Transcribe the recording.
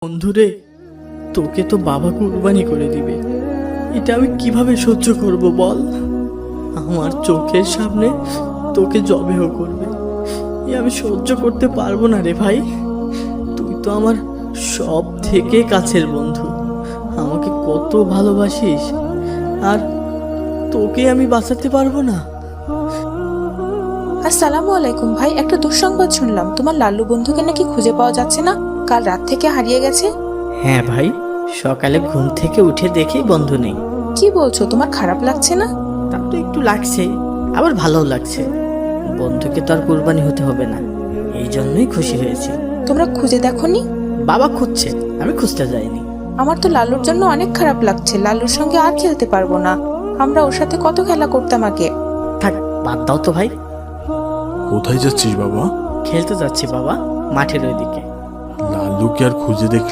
বন্ধুরে, তোকে তো বাবা কুরবানি করে দিবে, এটা আমি কিভাবে সহ্য করব বল? আমার চোখের সামনে তোকে জবেহ করবে, এ আমি সহ্য করতে পারবো না রে ভাই। তুই তো আমার সব থেকে কাছের বন্ধু, আমাকে কত ভালোবাসিস, আর তোকে আমি বাঁচাতে পারবো না? আসসালামু আলাইকুম ভাই, একটা দুঃসংবাদ শুনলাম, তোমার লাল্লু বন্ধুকে নাকি খুঁজে পাওয়া যাচ্ছে না, কাল রাত থেকে হারিয়ে গেছে। হ্যাঁ ভাই, সকালে ঘুম থেকে উঠে দেখি বন্ধু নেই। কি বলছো, তোমার খারাপ লাগছে না? তা তো একটু লাগছে, আবার ভালোও লাগছে। বন্ধুকে তো আর কুরবানি হতে হবে না, এই জন্যই খুশি হয়েছে। তোমরা খুঁজে দেখোনি? বাবা খুঁজছে, আমি খুঁজতে যাইনি। আমার তো লাল্লুর জন্য অনেক খারাপ লাগছে, লাল্লুর সঙ্গে আর খেলতে পারবো না, আমরা ওর সাথে কত খেলা করতাম আগে। থাক, বাদ দাও তো ভাই। কোথায় যাচ্ছিস বাবা? খেলতে যাচ্ছি বাবা, মাঠের ওইদিকে। লালুকে আর খুঁজে দেখ